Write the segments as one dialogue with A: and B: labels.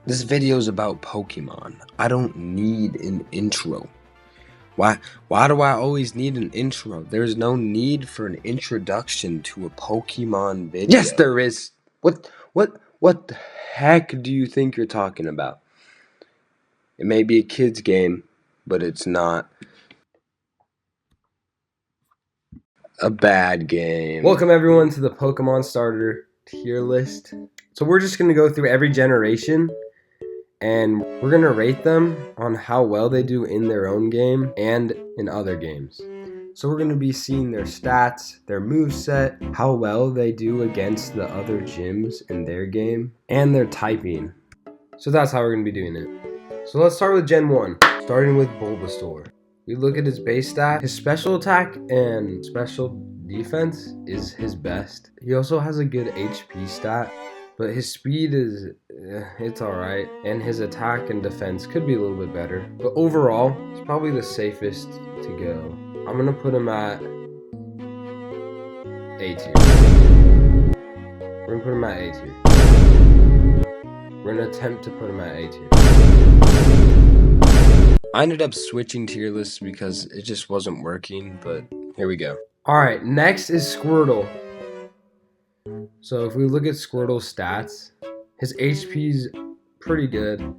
A: This video is about Pokemon. I don't need an intro. Why do I always need an intro? There's no need for an introduction to a Pokemon video. Yes, there is. What the heck do you think you're talking about? It may be a kid's game, but it's not a bad game. Welcome everyone to the Pokemon Starter tier list. So we're just going to go through every generation and we're going to rate them on how well they do in their own game and in other games. So we're going to be seeing their stats, their moveset, how well they do against the other gyms in their game, and their typing. So that's how we're going to be doing it. So let's start with Gen 1, starting with Bulbasaur. We look at his base stat. His special attack and special defense is his best. He also has a good HP stat, but his speed is, it's alright. And his attack and defense could be a little bit better. But overall, it's probably the safest to go. I'm going to put him at A tier. We're going to put him at A tier. We're going to attempt to put him at A tier. I ended up switching tier lists because it just wasn't working, but here we go. Alright, next is Squirtle. So if we look at Squirtle's stats, his HP's pretty good.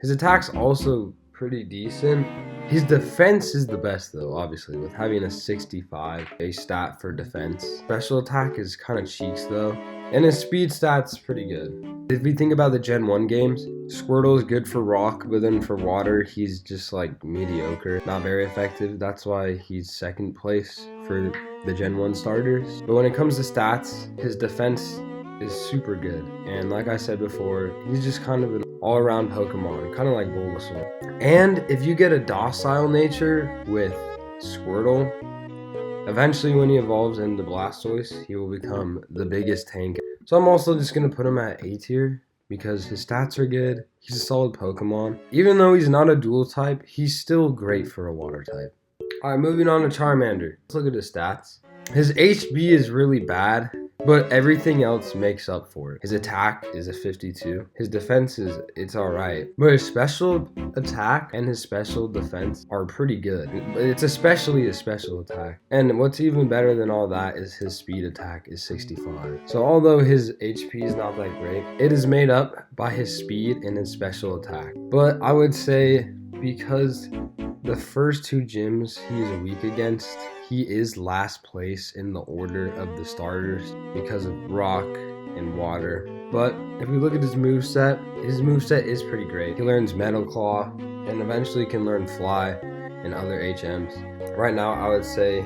A: His attack's also pretty decent. His defense is the best though, obviously, with having a 65 base stat for defense. Special attack is kind of cheeks though. And his speed stat's pretty good. If we think about the Gen 1 games, Squirtle is good for rock, but then for water, he's just like mediocre. Not very effective. That's why he's second place for the Gen 1 starters. But when it comes to stats, his defense is super good. And like I said before, he's just kind of an all-around Pokemon, kind of like Bulbasaur. And if you get a docile nature with Squirtle, eventually when he evolves into Blastoise, he will become the biggest tank. So I'm also just going to put him at A tier because his stats are good. He's a solid Pokemon. Even though he's not a dual type, he's still great for a water type. Alright, moving on to Charmander. Let's look at his stats. His HB is really bad, but everything else makes up for it. His attack is a 52. His defense is, it's alright. But his special attack and his special defense are pretty good. It's especially his special attack. And what's even better than all that is his speed attack is 65. So although his HP is not that great, it is made up by his speed and his special attack. But I would say because the first two gyms he is weak against, he is last place in the order of the starters because of rock and water. But if we look at his moveset is pretty great. He learns Metal Claw and eventually can learn Fly and other HMs. Right now, I would say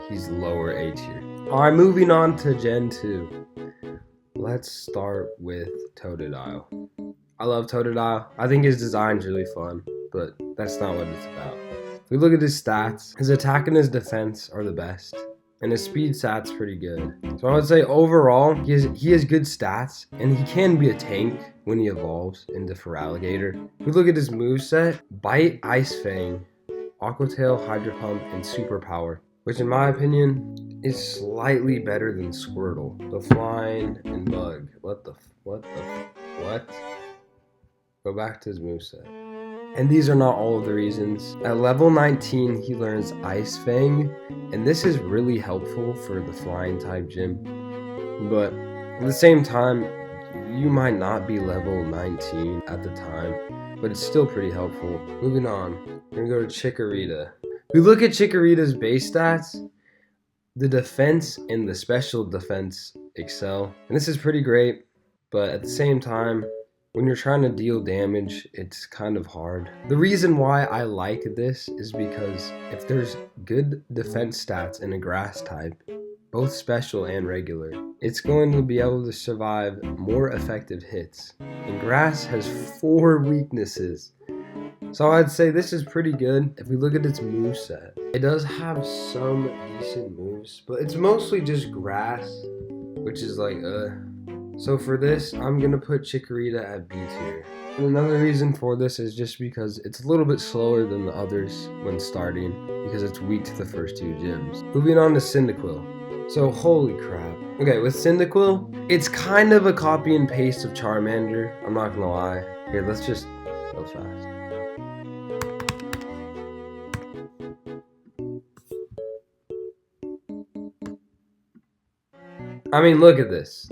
A: he's lower A tier. Alright, moving on to Gen 2. Let's start with Totodile. I love Totodile. I think his design's really fun, but that's not what it's about. If we look at his stats, his attack and his defense are the best, and his speed stat's pretty good. So I would say overall, he has good stats, and he can be a tank when he evolves into Feraligatr. If we look at his moveset, Bite, Ice Fang, Aqua Tail, Hydro Pump, and Super Power, which in my opinion is slightly better than Squirtle. So Flying and Bug. What? Go back to his moveset. And these are not all of the reasons. At level 19, he learns Ice Fang, and this is really helpful for the flying type gym. But at the same time, you might not be level 19 at the time, but it's still pretty helpful. Moving on, we're gonna go to Chikorita. We look at Chikorita's base stats. The defense and the special defense excel, and this is pretty great, but at the same time, when you're trying to deal damage, it's kind of hard. The reason why I like this is because if there's good defense stats in a grass type, both special and regular, it's going to be able to survive more effective hits. And grass has 4 weaknesses. So I'd say this is pretty good. If we look at its moveset, it does have some decent moves, but it's mostly just grass, which is like, So for this, I'm going to put Chikorita at B tier. And another reason for this is just because it's a little bit slower than the others when starting, because it's weak to the first two gyms. Moving on to Cyndaquil. So holy crap. Okay, with Cyndaquil, it's kind of a copy and paste of Charmander. I'm not gonna lie. Here, let's just go fast. I mean, look at this.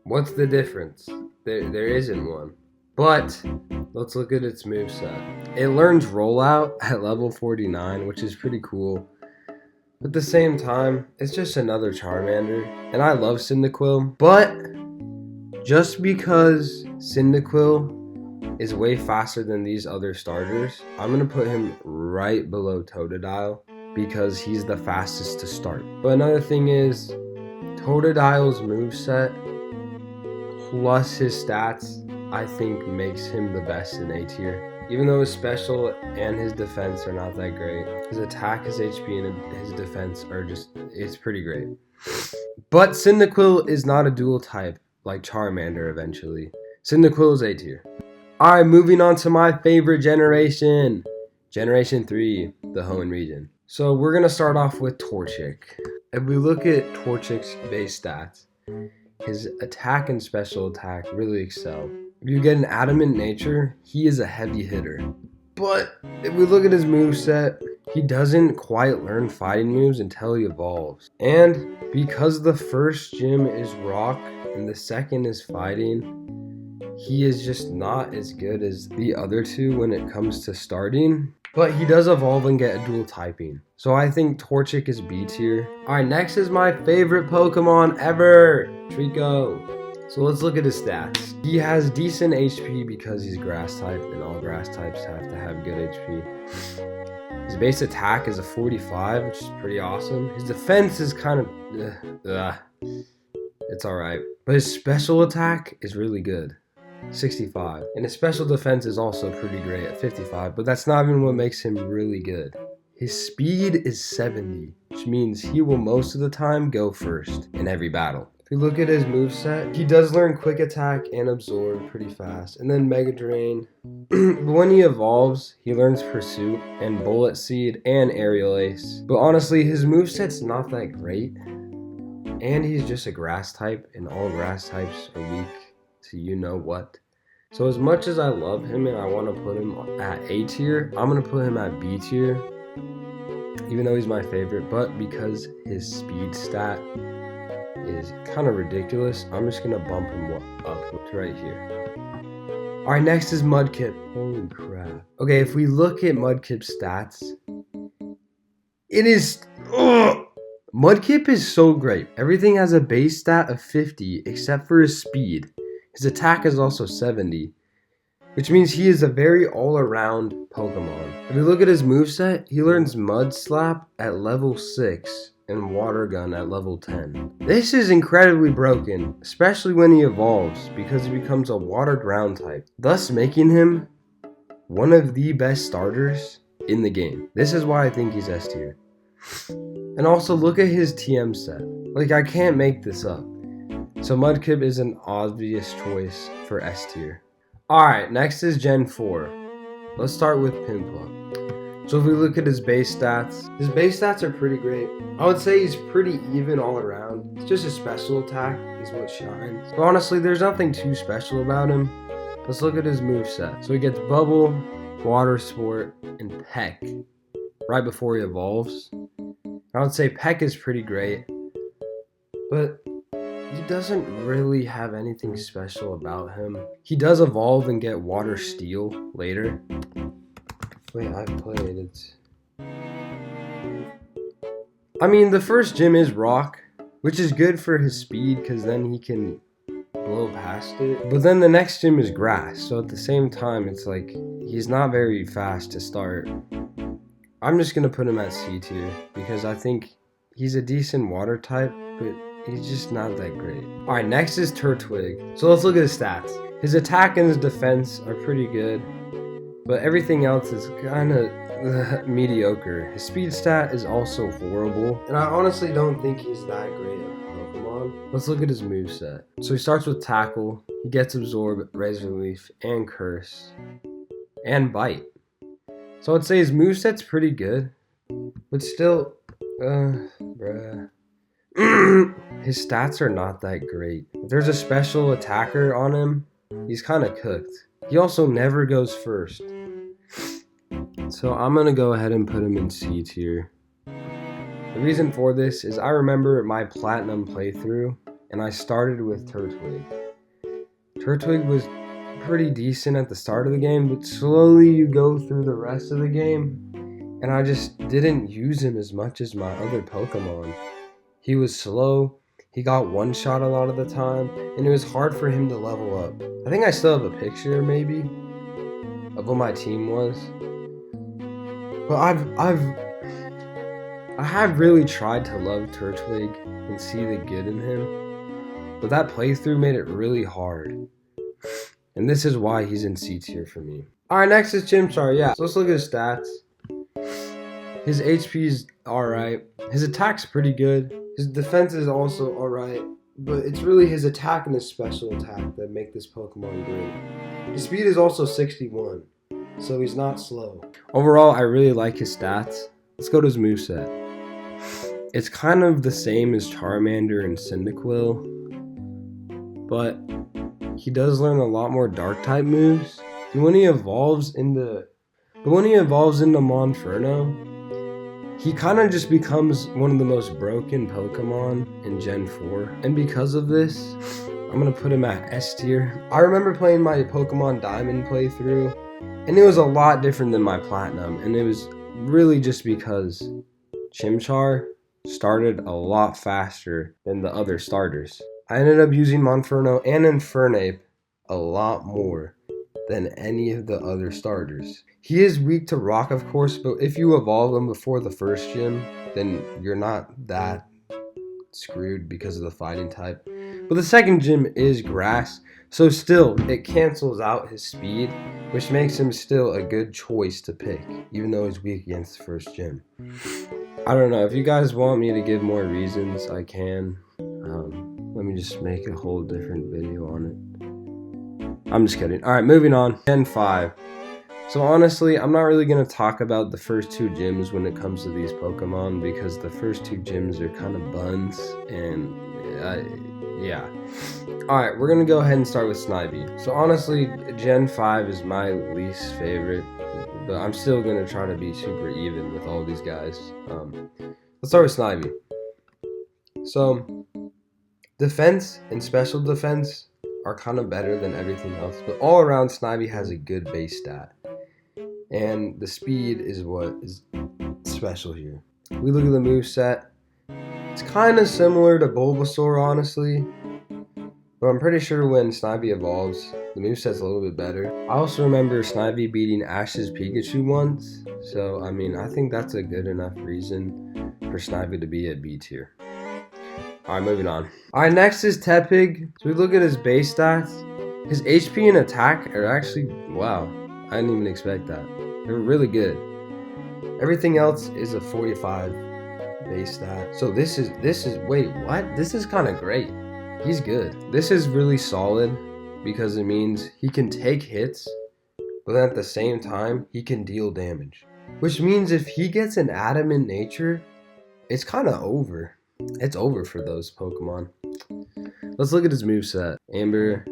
A: What's the difference? There isn't one. But let's look at its moveset. It learns Rollout at level 49, which is pretty cool. But at the same time, it's just another Charmander. And I love Cyndaquil. But just because Cyndaquil is way faster than these other starters, I'm going to put him right below Totodile because he's the fastest to start. But another thing is, Totodile's moveset plus his stats, I think makes him the best in A tier. Even though his special and his defense are not that great, his attack, his HP, and his defense are just, it's pretty great. But Cyndaquil is not a dual type like Charmander eventually. Cyndaquil is A tier. Alright, moving on to my favorite generation. Generation 3, the Hoenn region. So we're going to start off with Torchic. If we look at Torchic's base stats, his attack and special attack really excel. If you get an adamant nature, he is a heavy hitter. But if we look at his moveset, he doesn't quite learn fighting moves until he evolves. And because the first gym is rock and the second is fighting, he is just not as good as the other two when it comes to starting. But he does evolve and get a dual typing. So I think Torchic is B tier. Alright, next is my favorite Pokemon ever, Treecko. So let's look at his stats. He has decent HP because he's grass type, and all grass types have to have good HP. His base attack is a 45, which is pretty awesome. His defense is kind of, it's alright. But his special attack is really good. 65, and his special defense is also pretty great at 55, but that's not even what makes him really good. His speed is 70, which means he will most of the time go first in every battle. If you look at his moveset, he does learn Quick Attack and Absorb pretty fast, and then Mega Drain. But when he evolves, he learns Pursuit and Bullet Seed and Aerial Ace. But honestly, his moveset's not that great, and he's just a grass type, and all grass types are weak. So you know what. So as much as I love him and I want to put him at A tier, I'm going to put him at B tier, even though he's my favorite. But because his speed stat is kind of ridiculous, I'm just going to bump him up to right here. Alright, next is Mudkip. Holy crap. Okay, if we look at Mudkip's stats, it is... Mudkip is so great. Everything has a base stat of 50 except for his speed. His attack is also 70, which means he is a very all-around Pokemon. If you look at his moveset, he learns Mud Slap at level 6 and Water Gun at level 10. This is incredibly broken, especially when he evolves, because he becomes a Water Ground type, thus making him one of the best starters in the game. This is why I think he's S tier. And also look at his TM set. Like, I can't make this up. So Mudkip is an obvious choice for S tier. Alright, next is Gen 4. Let's start with Piplup. So if we look at his base stats are pretty great. I would say he's pretty even all around. It's just his special attack is what shines. But honestly, there's nothing too special about him. Let's look at his moveset. So he gets Bubble, Water Sport, and Peck right before he evolves. I would say Peck is pretty great, but he doesn't really have anything special about him. He does evolve and get Water Steel later. Wait, I played it. I mean, the first gym is Rock, which is good for his speed because then he can blow past it. But then the next gym is Grass, so at the same time, it's like he's not very fast to start. I'm just going to put him at C tier because I think he's a decent water type, but he's just not that great. Alright, next is Turtwig. So let's look at his stats. His attack and his defense are pretty good, but everything else is kind of mediocre. His speed stat is also horrible, and I honestly don't think he's that great at Pokemon. Let's look at his moveset. So he starts with Tackle, he gets Absorb, Razor Leaf, and Curse, and Bite. So I'd say his moveset's pretty good, but still, bruh. His stats are not that great. If there's a special attacker on him, he's kind of cooked. He also never goes first. So I'm going to go ahead and put him in C tier. The reason for this is I remember my platinum playthrough, and I started with Turtwig. Turtwig was pretty decent at the start of the game, but slowly you go through the rest of the game, and I just didn't use him as much as my other Pokemon. He was slow, he got one shot a lot of the time, and it was hard for him to level up. I think I still have a picture maybe of what my team was. But I have really tried to love Turtwig and see the good in him, but that playthrough made it really hard. And this is why he's in C tier for me. Alright, next is Chimchar, yeah. So let's look at his stats. His HP is alright. His attack's pretty good. His defense is also alright. But it's really his attack and his special attack that make this Pokemon great. His speed is also 61, so he's not slow. Overall, I really like his stats. Let's go to his moveset. It's kind of the same as Charmander and Cyndaquil, but he does learn a lot more dark type moves. And when he evolves into Monferno, he kind of just becomes one of the most broken Pokemon in Gen 4. And because of this, I'm going to put him at S tier. I remember playing my Pokemon Diamond playthrough, and it was a lot different than my Platinum. And it was really just because Chimchar started a lot faster than the other starters. I ended up using Monferno and Infernape a lot more than any of the other starters. He is weak to rock, of course, but if you evolve him before the first gym, then you're not that screwed because of the fighting type. But the second gym is grass, so still, it cancels out his speed, which makes him still a good choice to pick, even though he's weak against the first gym. I don't know, if you guys want me to give more reasons, I can. Let me just make a whole different video on it. I'm just kidding. Alright, moving on. Gen 5. So honestly, I'm not really going to talk about the first two gyms when it comes to these Pokemon, because the first two gyms are kind of buns, and yeah. Alright, we're going to go ahead and start with Snivy. So honestly, Gen 5 is my least favorite, but I'm still going to try to be super even with all these guys. Let's start with Snivy. So, defense and special defense are kind of better than everything else, but all around Snivy has a good base stat. And the speed is what is special here. We look at the moveset. It's kind of similar to Bulbasaur, honestly. But I'm pretty sure when Snivy evolves, the moveset's a little bit better. I also remember Snivy beating Ash's Pikachu once. So, I mean, I think that's a good enough reason for Snivy to be at B tier. Alright, moving on. Alright, next is Tepig. So we look at his base stats. His HP and attack are actually, wow. I didn't even expect that. They're really good. Everything else is a 45 base stat. So this is, wait, what? This is kind of great. He's good. This is really solid because it means he can take hits, but then at the same time, he can deal damage. Which means if he gets an Adamant Nature, it's kind of over. It's over for those Pokemon. Let's look at his moveset. Amber,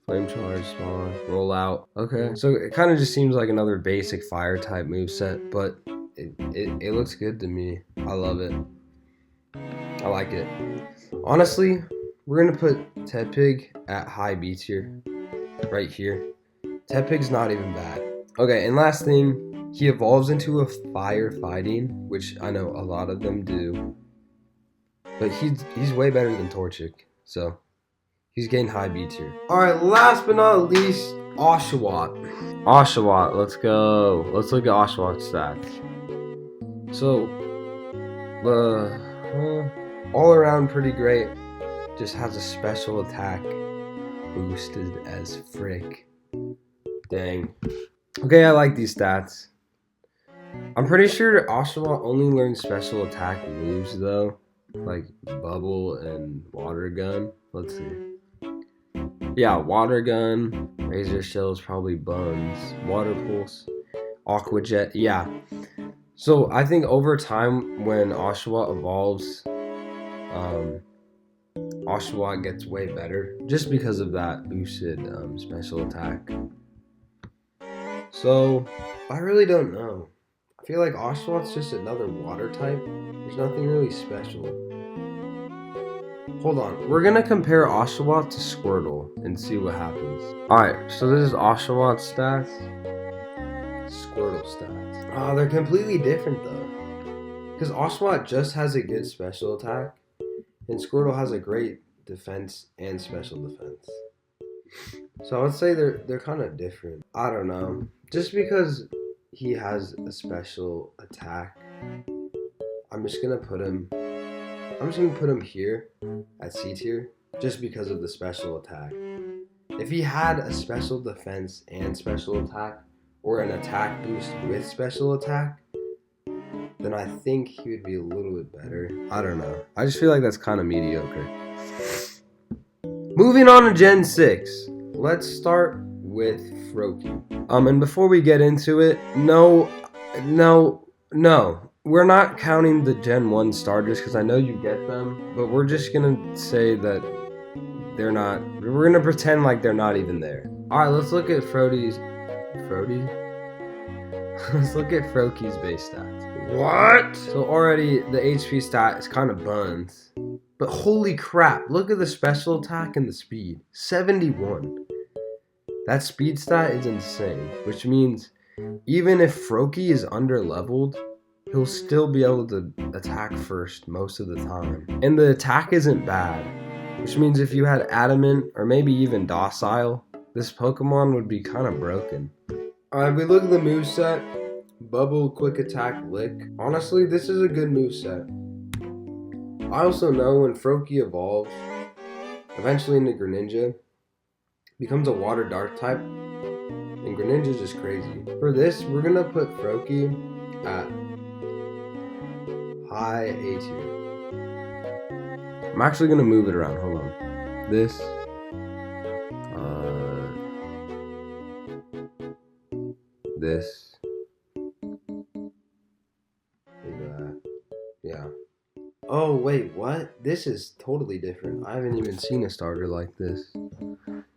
A: Flame Charge, Spawn, Roll Out. Okay, so it kind of just seems like another basic fire type moveset, but it looks good to me. I love it. I like it. Honestly, we're gonna put Tepig at high B tier, right here. Tepig's not even bad. Okay, and last thing, he evolves into a fire fighting, which I know a lot of them do. But he's way better than Torchic, so he's getting high B tier. Alright, last but not least, Oshawott. Oshawott, let's go. Let's look at Oshawott's stats. So, all around pretty great. Just has a special attack boosted as frick. Dang. Okay, I like these stats. I'm pretty sure Oshawott only learns special attack moves though, like Bubble and Water Gun. Let's see. Yeah, Water Gun, Razor Shell is probably Buns, Water Pulse. Aqua Jet, yeah. So I think over time when Oshawott evolves, Oshawott gets way better just because of that boosted special attack. So I really don't know. I feel like Oshawott's just another water type. There's nothing really special. Hold on, we're gonna compare Oshawott to Squirtle and see what happens. Alright, so this is Oshawott's stats. Squirtle stats. Oh, they're completely different though. Because Oshawott just has a good special attack, and Squirtle has a great defense and special defense. So I would say they're kind of different. I don't know. Just because he has a special attack, I'm just gonna put him here at C tier just because of the special attack. If he had a special defense and special attack, or an attack boost with special attack, then I think he would be a little bit better. I don't know. I just feel like that's kind of mediocre. Moving on to Gen 6. Let's start with Froakie. And before we get into it, no. We're not counting the Gen 1 starters because I know you get them, but we're just gonna say that they're not. We're gonna pretend like they're not even there. Alright, let's look at Froakie's base stats. What? So already the HP stat is kind of buns. But holy crap, look at the special attack and the speed. 71. That speed stat is insane, which means even if Froakie is under-leveled, he'll still be able to attack first most of the time. And the attack isn't bad, which means if you had Adamant or maybe even Docile, this Pokemon would be kind of broken. Alright, we look at the moveset. Bubble, Quick Attack, Lick. Honestly, this is a good moveset. I also know when Froakie evolves, eventually into Greninja, becomes a Water Dark type, and Greninja's just crazy. For this, we're gonna put Froakie at high A tier. I'm actually gonna move it around. Hold on. This. This. Yeah. Oh, wait, what? This is totally different. I haven't even seen a starter like this.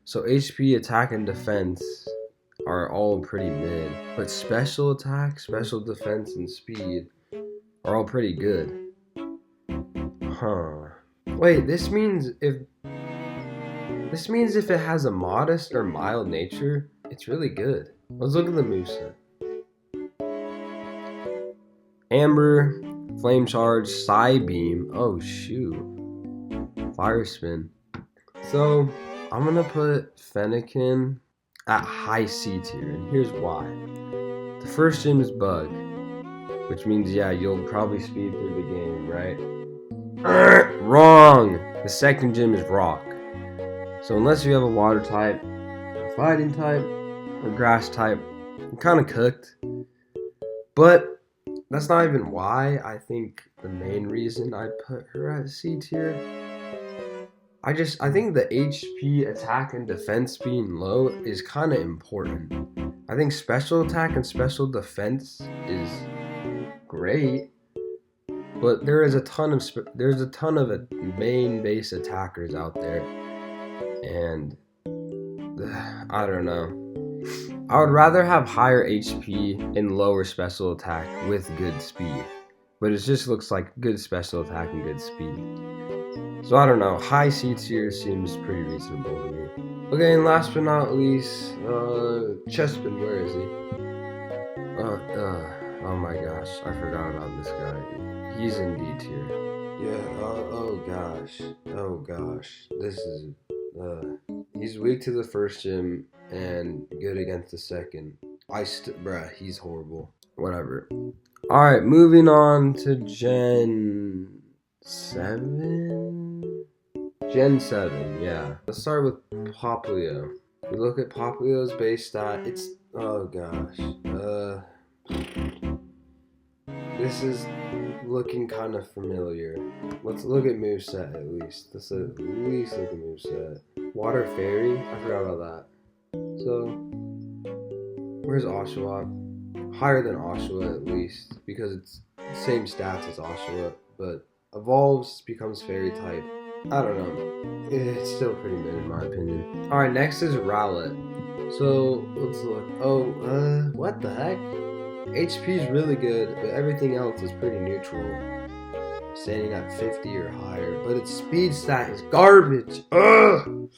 A: So HP, attack, and defense are all pretty mid. But special attack, special defense, and speed are all pretty good. Huh. Wait, this means if it has a modest or mild nature, it's really good. Let's look at the moveset. Amber, Flame Charge, Psybeam. Oh shoot. Fire Spin. So I'm gonna put Fennekin at high C tier, and here's why. The first gym is Bug, which means yeah, you'll probably speed through the game, right? Wrong! The second gym is Rock. So unless you have a water type, a fighting type, or grass type, you're kinda cooked. But that's not even why. I think the main reason I put her at C tier, I think the HP, attack, and defense being low is kind of important. I think special attack and special defense is great, but there's a ton of main base attackers out there, and I don't know. I would rather have higher HP and lower special attack with good speed. But it just looks like good special attack and good speed. So I don't know, high C tier seems pretty reasonable to me. Okay, and last but not least, Chespin, where is he? Oh my gosh, I forgot about this guy. He's in D tier. Yeah, oh gosh. This is, he's weak to the first gym and good against the second. Bruh, he's horrible. Whatever. Alright, moving on to Gen 7? Gen 7, yeah. Let's start with Popplio. We look at Popplio's base stat. It's, oh gosh. This is looking kind of familiar. Let's look at moveset at least. Let's at least look at moveset. Water Fairy? I forgot about that. So, where's Oshawott? higher than Oshawott at least, because it's the same stats as Oshawott, but evolves, becomes fairy type. I don't know. It's still pretty mid in my opinion. Alright, next is Rowlet. So, let's look. Oh, what the heck? HP is really good, but everything else is pretty neutral. Standing at 50 or higher, but its speed stat is garbage. Ugh!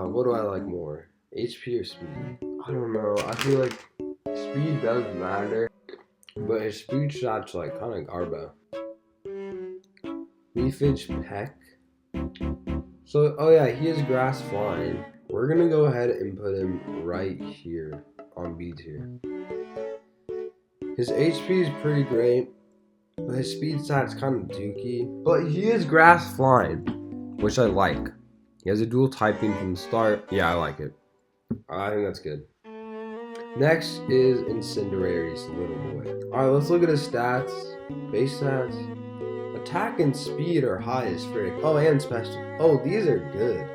A: What do I like more? HP or speed? I don't know. I feel like speed does matter, but his speed shot's like kind of garbo. Leafage Peck. So, oh yeah, he is grass flying. We're gonna go ahead and put him right here on B tier. His HP is pretty great, but his speed stat's kind of dookie. But he is grass flying, which I like. He has a dual typing from the start. Yeah, I like it. I think that's good. Next is Incendiary's little boy. Alright, let's look at his stats. Base stats. Attack and speed are high as frick. Oh, and special. Oh, these are good.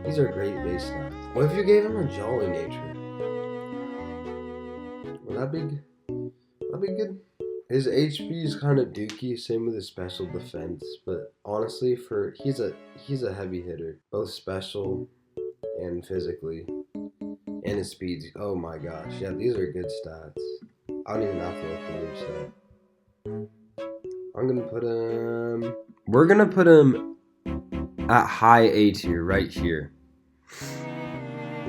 A: These are great base stats. What if you gave him a Jolly Nature? Would that be good? That'd be good. His HP is kind of dookie, same with his special defense, but honestly, he's a heavy hitter, both special and physically, and his speeds. Oh my gosh, yeah, these are good stats. I don't even have to look the move set. I'm gonna put him. We're gonna put him at high A tier right here,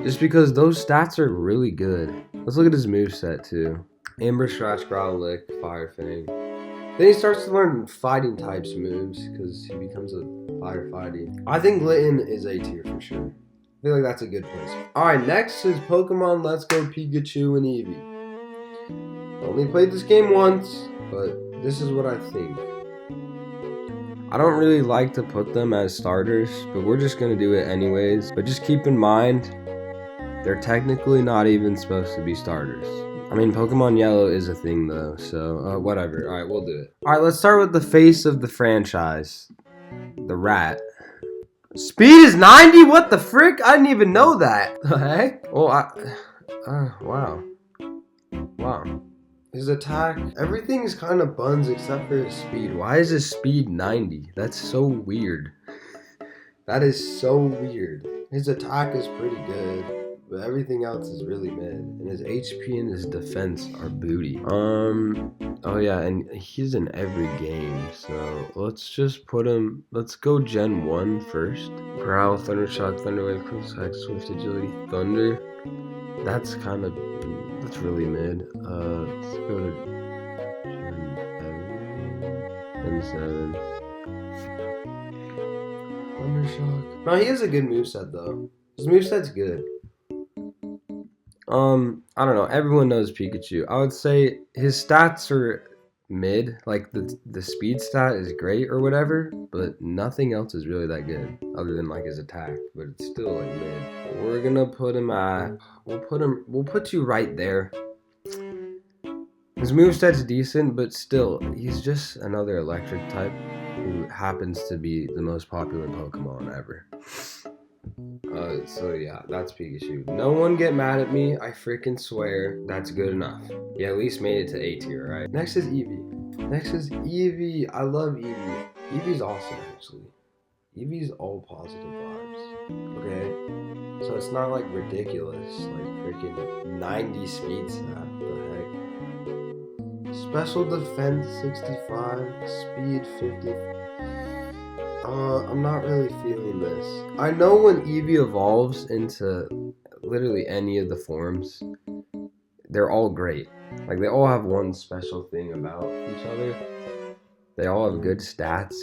A: just because those stats are really good. Let's look at his moveset too. Amber, Scratch, Growl, Lick, Fire Fang. Then he starts to learn fighting types moves because he becomes a firefighting. I think Litten is A tier for sure. I feel like that's a good place. Alright, next is Pokemon Let's Go Pikachu and Eevee. I only played this game once, but this is what I think. I don't really like to put them as starters, but we're just going to do it anyways. But just keep in mind, they're technically not even supposed to be starters. I mean, Pokemon Yellow is a thing, though, so whatever. Alright, we'll do it. Alright, let's start with the face of the franchise. The rat. Speed is 90? What the frick? I didn't even know that. The heck? Well, wow. Wow. His attack, everything is kind of buns except for his speed. Why is his speed 90? That's so weird. That is so weird. His attack is pretty good, but everything else is really mid. And his HP and his defense are booty. Oh yeah, and he's in every game. So let's just put him, let's go Gen 1 first. Growl, Thunder Shock, Thunder Wave, Close Attack, Swift Agility, Thunder. That's really mid. Let's go to Gen 7. Thunder Shock. No, he has a good moveset though. His moveset's good. I don't know. Everyone knows Pikachu. I would say his stats are mid. Like the speed stat is great or whatever, but nothing else is really that good other than like his attack. But it's still like mid. We're gonna put him at. We'll put you right there. His moveset's decent, but still, he's just another electric type who happens to be the most popular Pokemon ever. So yeah, that's Pikachu. No one get mad at me, I freaking swear. That's good enough. Yeah, at least made it to A tier, right? Next is Eevee. I love Eevee. Eevee's awesome, actually. Eevee's all positive vibes. Okay? So it's not like ridiculous, like freaking 90 speed stat. What the heck? Special defense 65, speed 50. I'm not really feeling this. I know when Eevee evolves into literally any of the forms, they're all great. Like, they all have one special thing about each other. They all have good stats.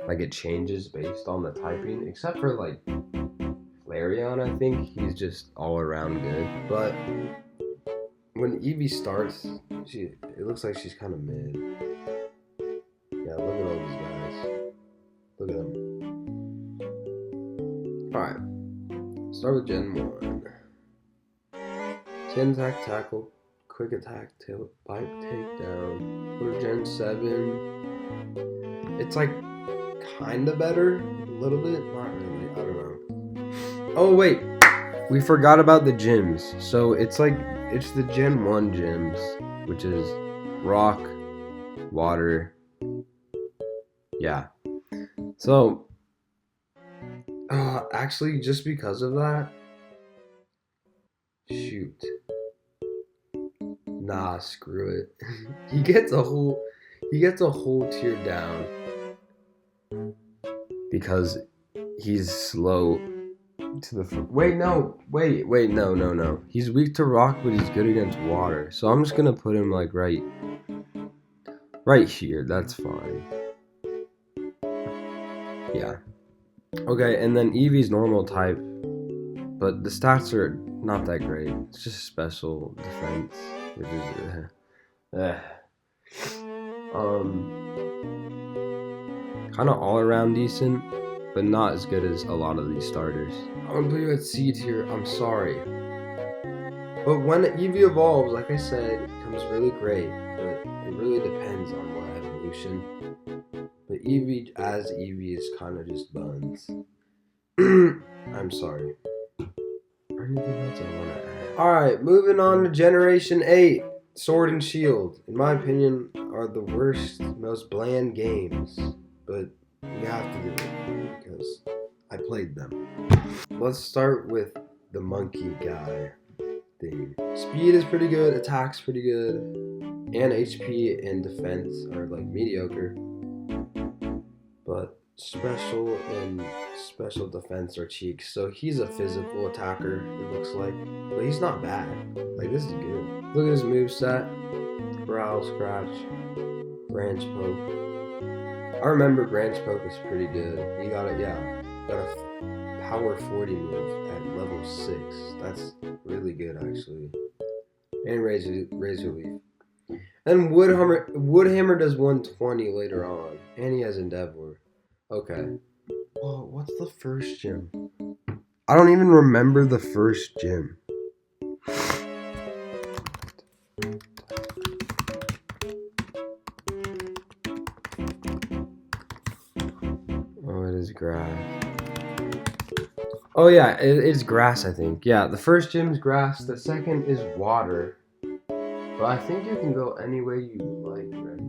A: Like, it changes based on the typing, except for, like, Flareon, I think. He's just all around good. But when Eevee starts, it looks like she's kind of mid. Yeah, look at all these guys. Look at them. Alright. Start with Gen 1. Skin attack, tackle, quick attack, bite, takedown. Go to Gen 7. It's like kinda better. A little bit. Not really. I don't know. Oh wait. we forgot about the gyms. So it's the Gen 1 gyms, which is rock, water. Yeah. So, actually, just because of that, shoot. Nah, screw it. he gets a whole tier down because he's slow to the wait, no. He's weak to rock, but he's good against water. So I'm just gonna put him like right here. That's fine. Yeah. Okay, and then Eevee's normal type, but the stats are not that great. It's just special defense, which is kind of all around decent, but not as good as a lot of these starters. I'm gonna put you at C tier. I'm sorry, but when Eevee evolves, like I said, it becomes really great. But it really depends on what evolution. But Eevee as Eevee is kind of just buns. I'm sorry. Anything else I want to add? Alright, moving on to Generation 8. Sword and Shield, in my opinion, are the worst, most bland games. But we have to do it because I played them. Let's start with the monkey guy thing. Speed is pretty good, attack's pretty good, and HP and defense are like mediocre. But special and special defense are cheeks. So he's a physical attacker, it looks like. But he's not bad. Like, this is good. Look at his moveset. Growl, Scratch, Branch Poke. I remember Branch Poke is pretty good. He got a power 40 move at level 6. That's really good, actually. And Razor Leaf. And Woodhammer does 120 later on. And he has Endeavor. Okay. Oh, what's the first gym? I don't even remember the first gym. Oh, it is grass. Oh yeah, it's grass, I think. Yeah, the first gym is grass. The second is water. But I think you can go any way you like, right?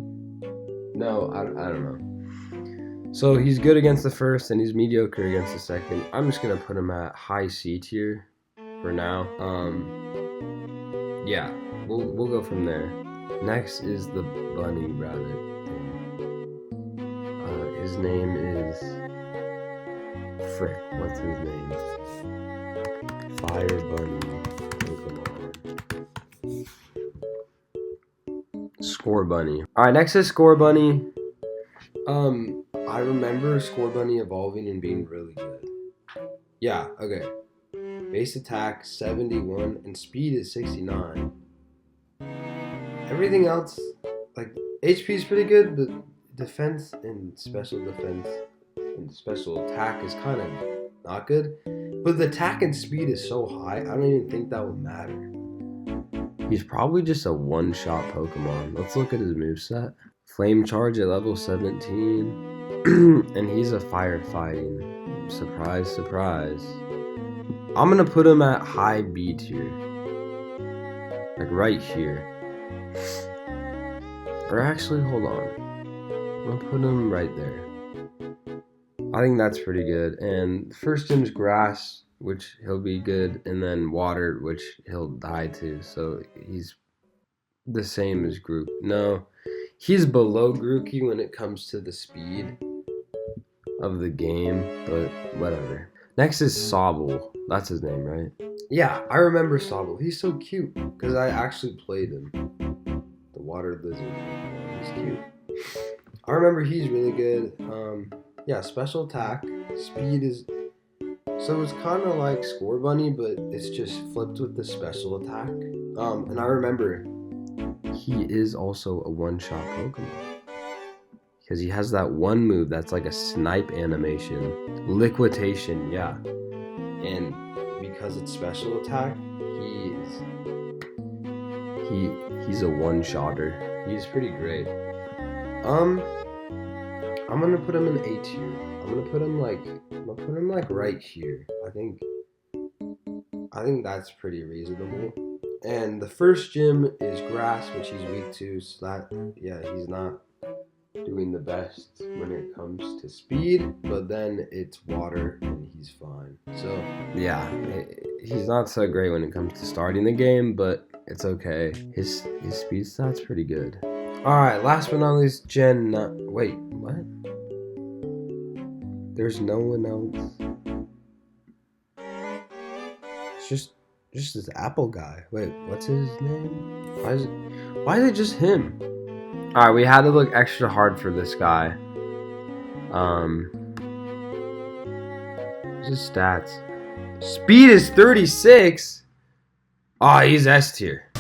A: No, I don't know. So he's good against the first and he's mediocre against the second. I'm just gonna put him at high C tier for now. Yeah, we'll go from there. Next is the bunny rabbit thing. His name is frick. What's his name? Fire Bunny. Pokemon. Score Bunny. All right, next is Score Bunny. I remember Scorbunny evolving and being really good. Yeah, okay. Base attack 71 and speed is 69. Everything else, like HP is pretty good, but defense and special defense and special attack is kind of not good. But the attack and speed is so high, I don't even think that would matter. He's probably just a one-shot Pokemon. Let's look at his moveset. Flame Charge at level 17. And he's a firefighting. Surprise, surprise. I'm gonna put him at high B tier. Like right here. Or actually, hold on. I'm gonna put him right there. I think that's pretty good. And first gym's grass, which he'll be good. And then water, which he'll die to. So he's the same as Grook. No. He's below Grookey when it comes to the speed of the game, but whatever. Next is Sobble. That's his name, right? Yeah, I remember Sobble. He's so cute because I actually played him. The water lizard. He's cute. I remember he's really good. Yeah, special attack. Speed is... So it's kind of like Scorbunny, but it's just flipped with the special attack. And I remember... He is also a one-shot Pokemon. Because he has that one move that's like a snipe animation. Liquidation, yeah. And because it's special attack, he's a one-shotter. He's pretty great. I'm gonna put him in A tier. I'm gonna put him like right here. I think I think that's pretty reasonable. And the first gym is grass, which he's weak to, so that, yeah, he's not doing the best when it comes to speed, but then it's water and he's fine. So yeah, he's not so great when it comes to starting the game, but it's okay. His speed stat's pretty good. Alright, last but not least, wait, what? There's no one else. It's just this Apple guy. Wait, what's his name? Why is it just him? Alright, we had to look extra hard for this guy. What's his stats? Speed is 36. Oh, he's S tier.